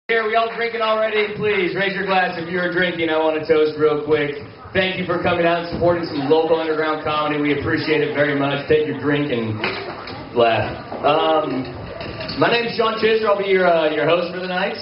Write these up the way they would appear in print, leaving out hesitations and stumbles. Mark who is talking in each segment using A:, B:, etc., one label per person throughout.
A: Here, we all drinking already? Please raise your glass if you're drinking. I want to toast real quick. Thank you for coming out and supporting some local underground comedy. We appreciate it very much. Take your drink and laugh. My name's Chidester. I'll be your host for the night.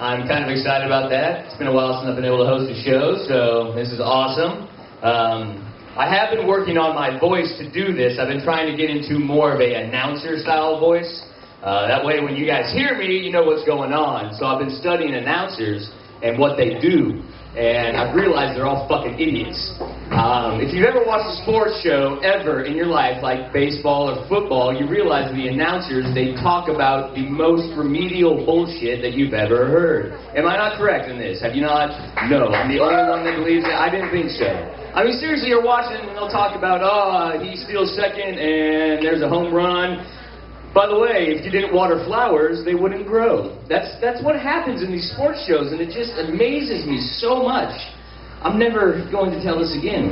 A: I'm kind of excited about that. It's been a while since I've been able to host a show, so this is awesome. I have been working on my voice to do this. I've been trying to get into more of an announcer-style voice. That way when you guys hear me, you know what's going on. So I've been studying announcers and what they do. And I've realized they're all fucking idiots. If you've ever watched a sports show ever in your life, like baseball or football, you realize the announcers, they talk about the most remedial bullshit that you've ever heard. Am I not correct in this? Have you not? No. I'm the only one that believes it. I didn't think so. I mean, seriously, you're watching and they'll talk about, oh, he steals second and there's a home run. By the way, if you didn't water flowers, they wouldn't grow. That's what happens in these sports shows, and it just amazes me so much. I'm never going to tell this again.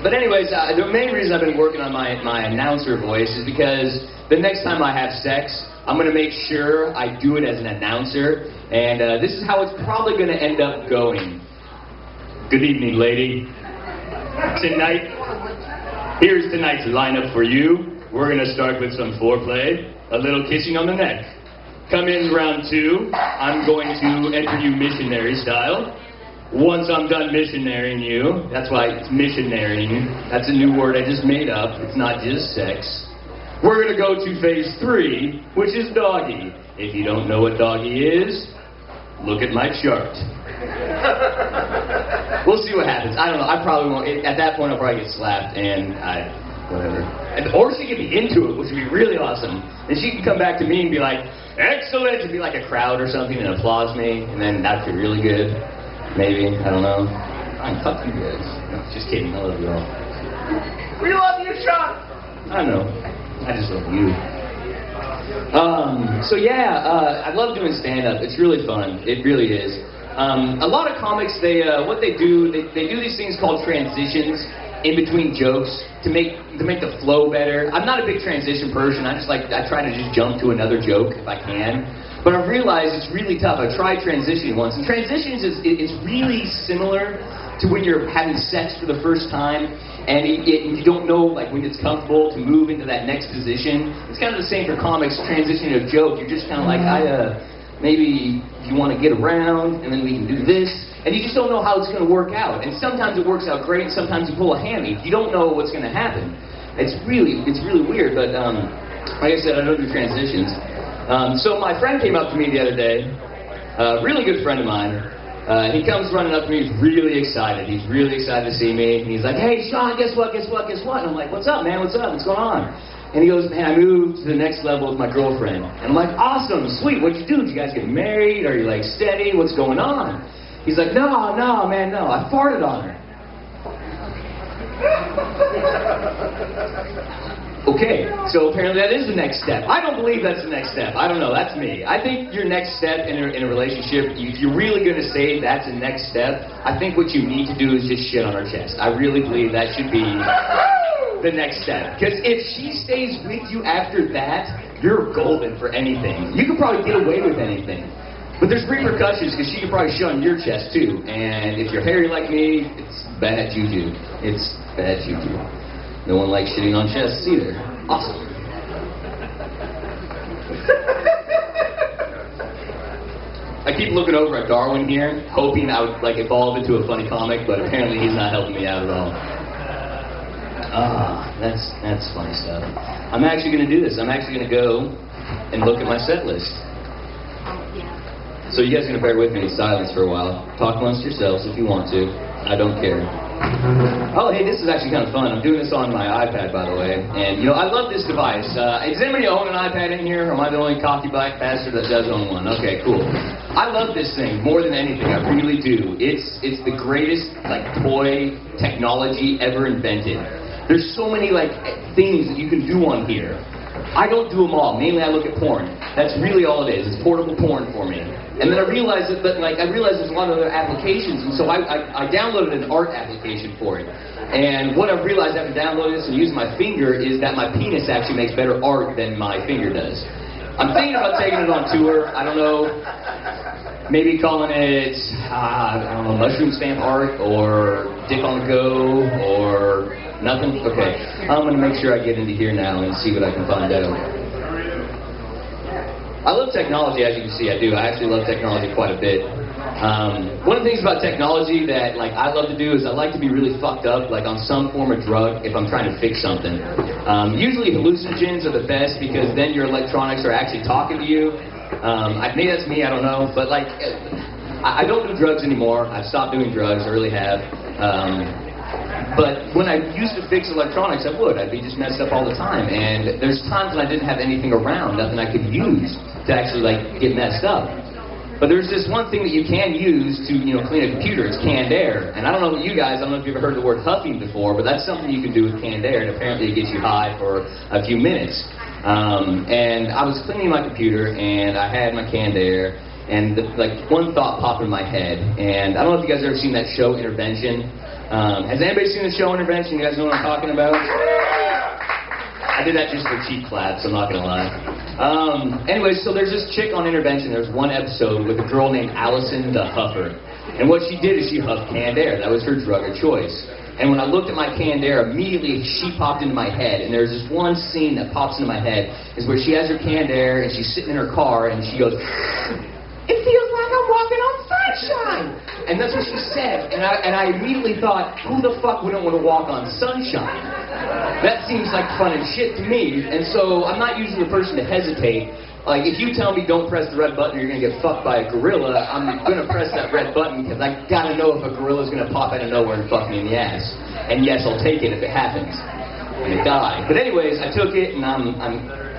A: But anyways, the main reason I've been working on my announcer voice is because the next time I have sex, I'm going to make sure I do it as an announcer, and this is how it's probably going to end up going. Good evening, lady. Here's tonight's lineup for you. We're going to start with some foreplay, a little kissing on the neck. Come in round two. I'm going to enter you missionary style. Once I'm done missionarying you, that's why it's missionarying. That's a new word I just made up. It's not just sex. We're going to go to phase 3, which is doggy. If you don't know what doggy is, look at my chart. We'll see what happens. I don't know. I probably won't. At that point, I'll probably get slapped, and whatever. Or she can be into it, which would be really awesome. And she can come back to me and be like, excellent, and be like a crowd or something and applause me, and then that'd be really good. Maybe. I don't know. I'm fucking good. No, just kidding. I love you all. We love you, Sean! I know. I just love you. So yeah, I love doing stand-up. It's really fun. It really is. A lot of comics, what they do these things called transitions in between jokes to make the flow better. I'm not a big transition person. I try to just jump to another joke if I can. But I've realized it's really tough. I tried transitioning once, and transitions is really similar to when you're having sex for the first time, and you don't know like when it's comfortable to move into that next position. It's kind of the same for comics transitioning a joke. You're just kind of like, maybe you want to get around, and then we can do this, and you just don't know how it's going to work out. And sometimes it works out great, and sometimes you pull a hammy. You don't know what's going to happen. It's really weird, but like I said, I don't do transitions. So my friend came up to me the other day, a really good friend of mine. He comes running up to me, he's really excited. He's really excited to see me, and he's like, hey, Sean, guess what? And I'm like, what's up, man? What's up? What's going on? And he goes, man, I moved to the next level with my girlfriend. And I'm like, awesome, sweet, what'd you do? Did you guys get married? Are you like steady? What's going on? He's like, no, man, no, I farted on her. Okay, so apparently that is the next step. I don't believe that's the next step. I don't know, that's me. I think your next step in a relationship, if you're really going to say that's the next step, I think what you need to do is just shit on her chest. I really believe that should be the next step. Because if she stays with you after that, you're golden for anything. You could probably get away with anything. But there's repercussions because she could probably shit on your chest too. And if you're hairy like me, it's bad juju. It's bad juju. No one likes shitting on chests either. Awesome. I keep looking over at Darwin here, hoping I would like evolve into a funny comic, but apparently he's not helping me out at all. That's funny stuff. I'm actually going to do this. I'm actually going to go and look at my set list. So you guys are going to bear with me in silence for a while. Talk amongst yourselves if you want to. I don't care. Oh, hey, this is actually kind of fun. I'm doing this on my iPad, by the way. And, I love this device. Does anybody own an iPad in here? Or am I the only cocky black bastard that does own one? Okay, cool. I love this thing more than anything. I really do. It's the greatest, toy technology ever invented. There's so many, things that you can do on here. I don't do them all. Mainly I look at porn. That's really all it is. It's portable porn for me. And then I realized there's a lot of other applications, and so I downloaded an art application for it. And what I've realized after downloading this and using my finger is that my penis actually makes better art than my finger does. I'm thinking about taking it on tour. I don't know. Maybe calling it, I don't know, Mushroom Stamp Art, or Dick on the Go, or nothing? Okay. I'm going to make sure I get into here now and see what I can find out. I love technology, as you can see, I do. I actually love technology quite a bit. One of the things about technology that I love to do is I like to be really fucked up, like on some form of drug if I'm trying to fix something. Usually hallucinogens are the best because then your electronics are actually talking to you. Maybe that's me, I don't know, but I don't do drugs anymore. I've stopped doing drugs, I really have. But when I used to fix electronics, I would. I'd be just messed up all the time. And there's times when I didn't have anything around, nothing I could use to actually get messed up. But there's this one thing that you can use to, clean a computer. It's canned air. And I don't know about you guys, I don't know if you've ever heard the word huffing before, but that's something you can do with canned air, and apparently it gets you high for a few minutes. And I was cleaning my computer, and I had my canned air, and one thought popped in my head. And I don't know if you guys have ever seen that show, Intervention. Has anybody seen the show Intervention? You guys know what I'm talking about? I did that just for cheap claps, I'm not going to lie. Anyway, so there's this chick on Intervention. There's one episode with a girl named Allison the Huffer. And what she did is she huffed canned air. That was her drug of choice. And when I looked at my canned air, immediately she popped into my head. And there's this one scene that pops into my head is where she has her canned air and she's sitting in her car and she goes, "It feels like I'm walking on sunshine." And that's what she said. And I immediately thought, who the fuck wouldn't want to walk on sunshine? That seems like fun and shit to me. And so I'm not usually the person to hesitate. If you tell me don't press the red button or you're going to get fucked by a gorilla, I'm going to press that red button because I got to know if a gorilla's going to pop out of nowhere and fuck me in the ass. And yes, I'll take it if it happens. I'm going to die. But anyways, I took it and I'm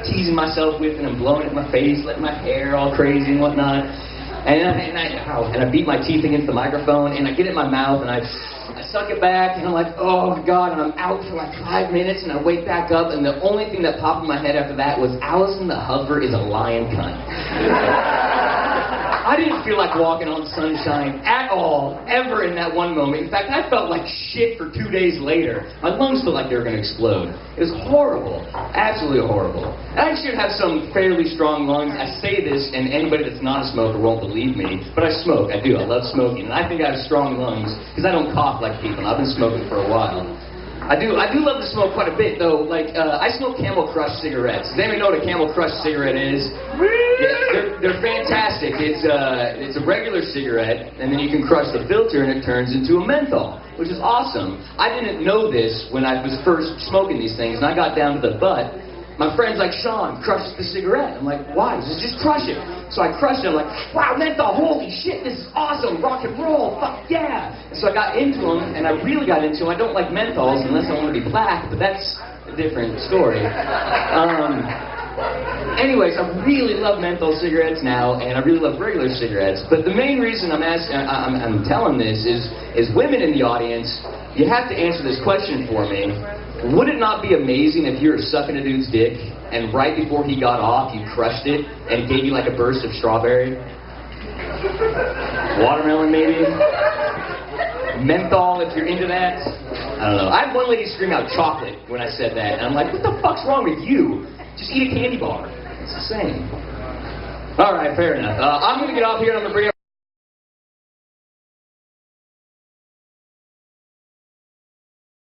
A: teasing myself with it and I'm blowing it in my face, letting my hair all crazy and whatnot. And I beat my teeth against the microphone, and I get it in my mouth, and I suck it back, and I'm like, oh my god, and I'm out for 5 minutes, and I wake back up, and the only thing that popped in my head after that was, Allison the Huffer is a lion cunt. I didn't feel like walking on sunshine at all, ever in that one moment. In fact, I felt like shit for 2 days later. My lungs felt like they were going to explode. It was horrible. Absolutely horrible. I should have some fairly strong lungs. I say this, and anybody that's not a smoker won't believe me, but I smoke. I do. I love smoking. And I think I have strong lungs because I don't cough like people. I've been smoking for a while. I do love to smoke quite a bit, though. I smoke Camel Crush cigarettes. Does anybody know what a Camel Crush cigarette is? Yeah, they're fantastic. It's a regular cigarette, and then you can crush the filter, and it turns into a menthol, which is awesome. I didn't know this when I was first smoking these things, and I got down to the butt. My friend's like, "Sean, crush the cigarette." I'm like, "Why?" He says, "Just crush it." So I crushed it. I'm like, "Wow, menthol, holy shit, this is awesome, rock and roll, fuck yeah." And so I got into them, and I really got into them. I don't like menthols unless I want to be black, but that's a different story. Anyways, I really love menthol cigarettes now, and I really love regular cigarettes. But the main reason I'm telling this is women in the audience, you have to answer this question for me. Would it not be amazing if you were sucking a dude's dick, and right before he got off, you crushed it, and it gave you like a burst of strawberry? Watermelon, maybe? Menthol, if you're into that? I don't know. I had one lady scream out chocolate when I said that, and I'm like, what the fuck's wrong with you? Just eat a candy bar. It's the same. All right, fair enough. I'm going to get off here, and I'm going to bring up